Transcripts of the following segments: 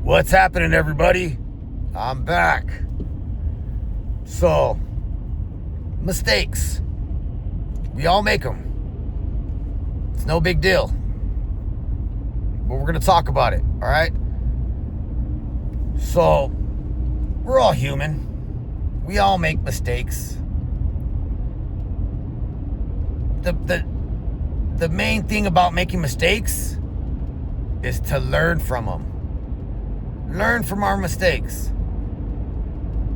What's happening, everybody? I'm back. So, mistakes. We all make them. It's no big deal. But we're going to talk about it, all right? So, we're all human. We all make mistakes. The main thing about making mistakes is to learn from them. Learn from our mistakes.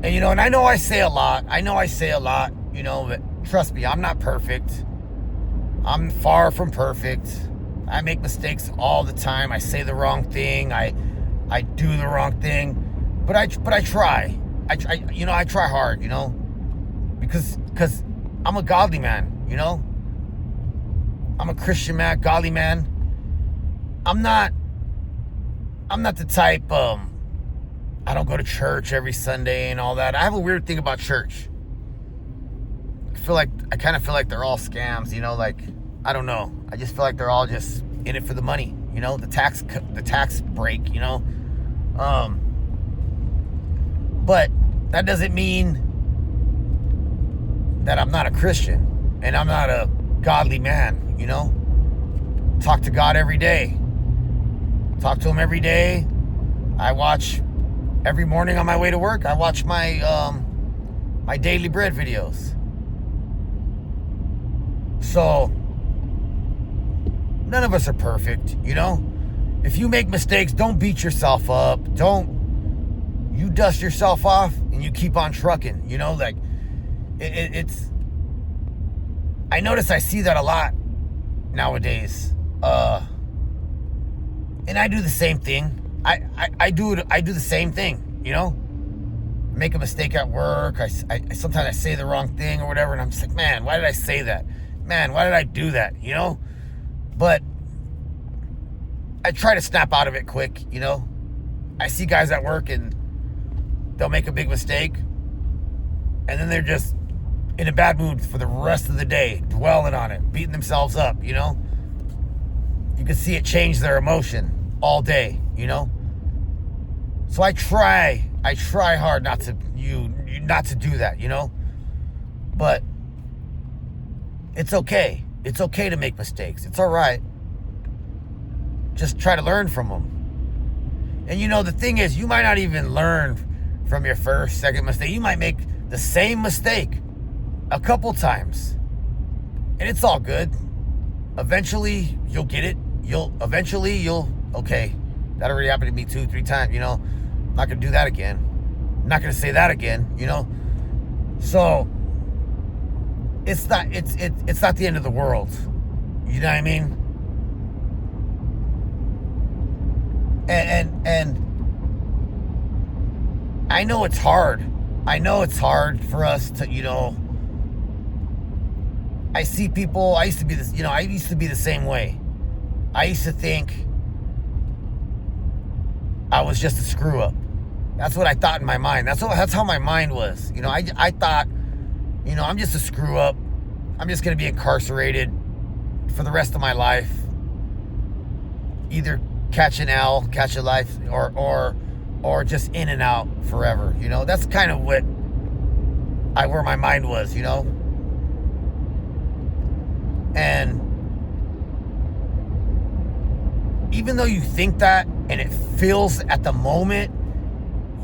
And and I know I say a lot, but trust me, I'm not perfect. I'm far from perfect. I make mistakes all the time. I say the wrong thing. I do the wrong thing. But I try. I try hard, because I'm a godly man, I'm a Christian man, godly man. I'm not the type, I don't go to church every Sunday and all that. I have a weird thing about church. I kind of feel like they're all scams, I don't know. I just feel like they're all just in it for the money, the tax break, but that doesn't mean that I'm not a Christian and I'm not a godly man, Talk to God every day. Talk to him every day. I watch every morning on my way to work. I watch my my Daily Bread videos. So none of us are perfect, If you make mistakes, don't beat yourself up. You dust yourself off and you keep on trucking. It's. I notice I see that a lot nowadays. And I do the same thing. I do the same thing, Make a mistake at work. I sometimes I say the wrong thing or whatever, and I'm just like, man, why did I say that? Man, why did I do that? But I try to snap out of it quick, I see guys at work and they'll make a big mistake, and then they're just in a bad mood for the rest of the day, dwelling on it, beating themselves up, You can see it change their emotion all day, So I try hard not to do that, But it's okay. It's okay to make mistakes. It's all right. Just try to learn from them. And the thing is, you might not even learn from your first, second mistake. You might make the same mistake a couple times. And it's all good. Eventually, you'll get it. Okay, that already happened to me 2-3 times, I'm not going to do that again. I'm not going to say that again, So, it's not the end of the world. You know what I mean? And I know it's hard. I know it's hard for us to, I see people, I used to be the same way. I used to think I was just a screw up. That's what I thought in my mind. That's how my mind was. I thought, I'm just a screw up. I'm just going to be incarcerated for the rest of my life. Either catch an L, catch a life, or just in and out forever. That's kind of where my mind was, And even though you think that and it feels at the moment,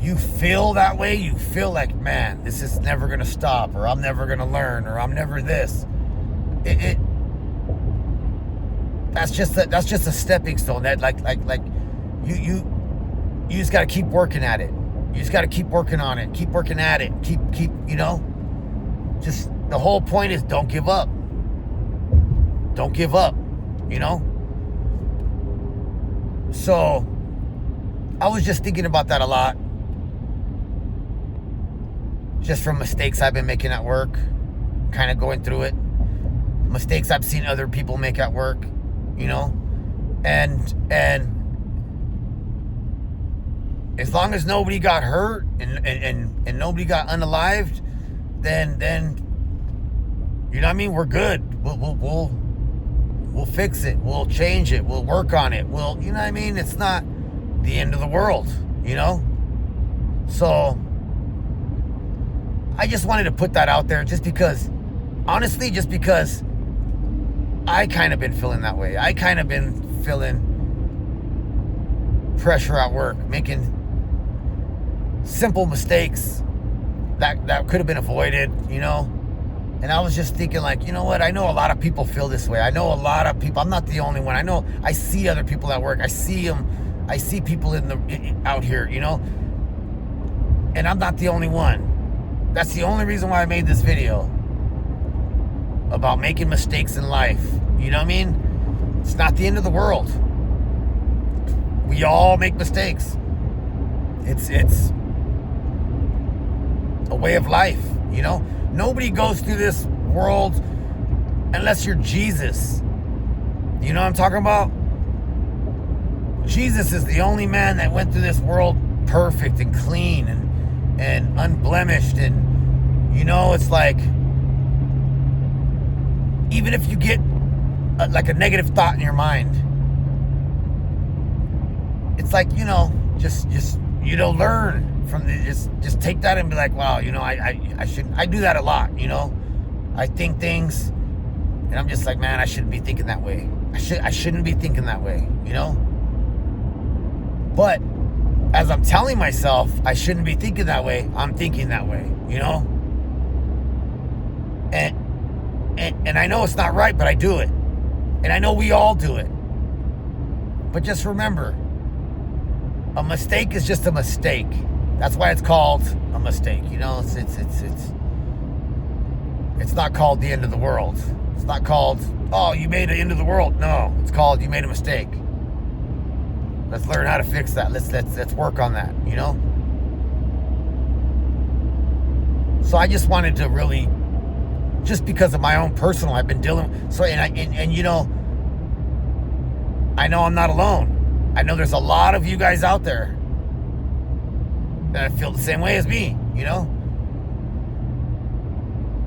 you feel that way, you feel like, man, this is never going to stop, or I'm never going to learn, or I'm never this. That's just a stepping stone. That like you just got to keep working at it. You just got to keep working on it, keep working at it, keep just the whole point is don't give up. Don't give up, So, I was just thinking about that a lot. Just from mistakes I've been making at work. Kind of going through it. Mistakes I've seen other people make at work. And as long as nobody got hurt and nobody got unalived, then you know what I mean? We're good. We'll fix it. We'll change it. We'll work on it. You know what I mean? It's not the end of the world. you know? So I just wanted to put that out there just because, honestly, just because I kind of been feeling that way. I kind of been feeling pressure at work, making simple mistakes that could have been avoided, you know? And I was just thinking, like, you know what? I know a lot of people feel this way. I know a lot of people. I'm not the only one. I know I see other people at work. I see them. I see people out here, you know? And I'm not the only one. That's the only reason why I made this video about making mistakes in life. You know what I mean? It's not the end of the world. We all make mistakes. It's a way of life, you know? Nobody goes through this world unless you're Jesus. You know what I'm talking about? Jesus is the only man that went through this world perfect and clean and unblemished. And, you know, it's like, even if you get like a negative thought in your mind, it's like, you know, just you know, learn from the, just take that and be like, wow, you know, I do that a lot, you know? I think things and I'm just like, man, I shouldn't be thinking that way. I shouldn't be thinking that way, you know? But as I'm telling myself I shouldn't be thinking that way, I'm thinking that way, you know? And I know it's not right, but I do it. And I know we all do it. But just remember, a mistake is just a mistake. That's why it's called a mistake. You know, it's not called the end of the world. It's not called, oh, you made the end of the world. No, it's called you made a mistake. Let's learn how to fix that. Let's work on that, you know? So I just wanted to really, just because of my own personal, I've been dealing, so, and you know, I know I'm not alone. I know there's a lot of you guys out there that feel the same way as me, you know?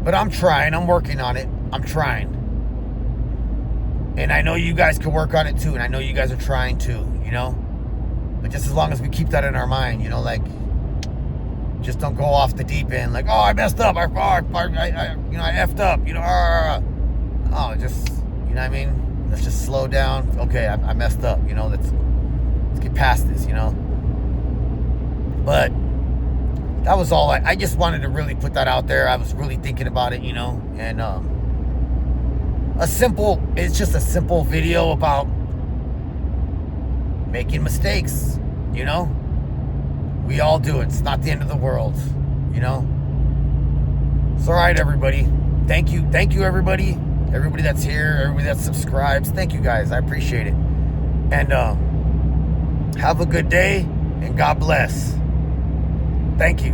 But I'm trying, I'm working on it, I'm trying. And I know you guys can work on it too, and I know you guys are trying too, you know? But just as long as we keep that in our mind, you know, like, just don't go off the deep end, like, oh, I messed up, I effed up, you know, oh, just, you know what I mean? Let's just slow down. Okay, I messed up, you know, let's get past this, you know? But that was all. I just wanted to really put that out there. I was really thinking about it, you know? And it's just a simple video about making mistakes, you know? We all do it. It's not the end of the world, you know? It's all right, everybody. Thank you, everybody. Everybody that's here, everybody that subscribes. Thank you, guys. I appreciate it. And have a good day, and God bless. Thank you.